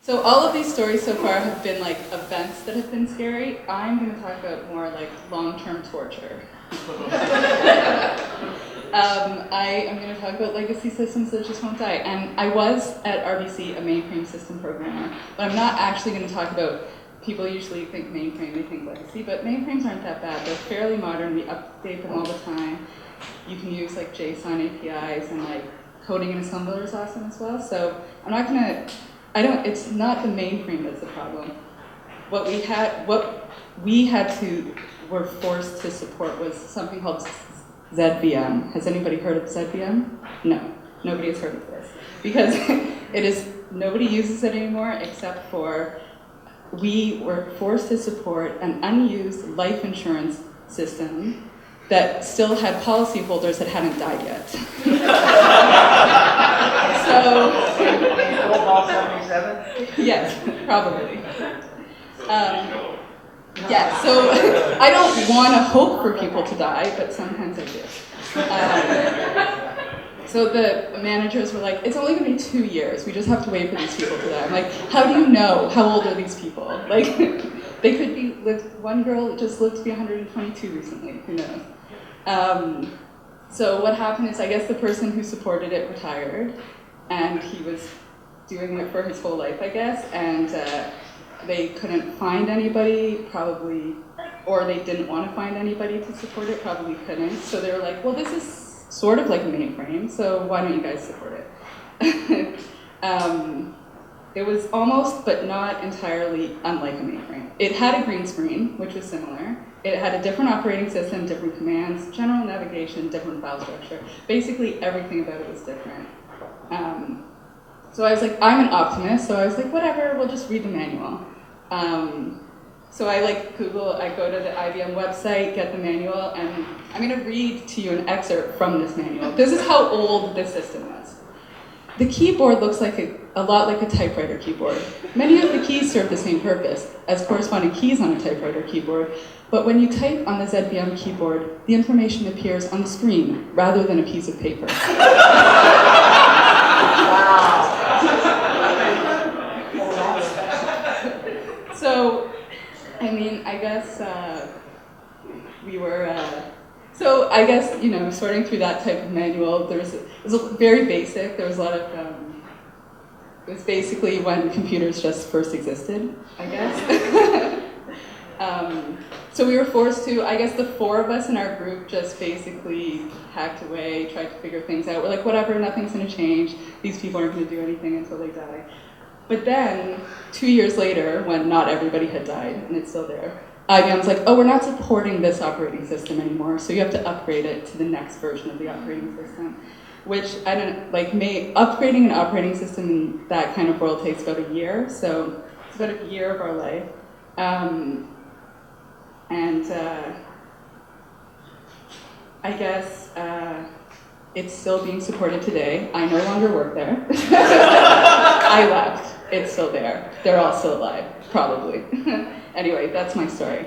So all of these stories so far have been like events that have been scary. I'm going to talk about more like long-term torture. I am going to talk about legacy systems that just won't die. And I was at RBC a mainframe system programmer, but I'm not actually going to talk about, people usually think mainframe, they think legacy, but mainframes aren't that bad. They're fairly modern, we update them all the time. You can use like JSON APIs, and like coding in assembler is awesome as well. So I'm not going to, it's not the mainframe that's the problem. What we were forced to support was something called ZVM. Has anybody heard of ZVM? No, nobody has heard of this. Because nobody uses it anymore except for, we were forced to support an unused life insurance system that still had policyholders that hadn't died yet. Yes, probably. Yeah, so I don't want to hope for people to die, but sometimes I do. So the managers were like, it's only going to be 2 years. We just have to wait for these people to die. I'm like, how do you know? How old are these people? Like, they could be, one girl just lived to be 122 recently. Who knows? So what happened is, I guess the person who supported it retired, and he was doing it for his whole life, I guess, and they couldn't find anybody, probably, or they didn't want to find anybody to support it, probably couldn't. So they were like, well, this is sort of like a mainframe, so why don't you guys support it? It was almost, but not entirely, unlike a mainframe. It had a green screen, which was similar. It had a different operating system, different commands, general navigation, different file structure. Basically, everything about it was different. So I was like, I'm an optimist, so I was like, whatever, we'll just read the manual. So I go to the IBM website, get the manual, and I'm going to read to you an excerpt from this manual. This is how old this system was. The keyboard looks like a lot like a typewriter keyboard. Many of the keys serve the same purpose as corresponding keys on a typewriter keyboard, but when you type on the ZVM keyboard, the information appears on the screen rather than a piece of paper. So, I mean, I guess we were, so I guess, sorting through that type of manual, it was very basic. There was a lot of, it was basically when computers just first existed, I guess. So we were forced to, I guess the 4 of us in our group just basically hacked away, tried to figure things out. We're like, whatever, nothing's going to change. These people aren't going to do anything until they die. But then, 2 years later, when not everybody had died, and it's still there, IBM's like, oh, we're not supporting this operating system anymore, so you have to upgrade it to the next version of the operating system. Which, I don't like, upgrading an operating system in that kind of world takes about a year, so it's about a year of our life. I guess it's still being supported today. I no longer work there. I left. It's still there. They're all still alive, probably. Anyway, that's my story.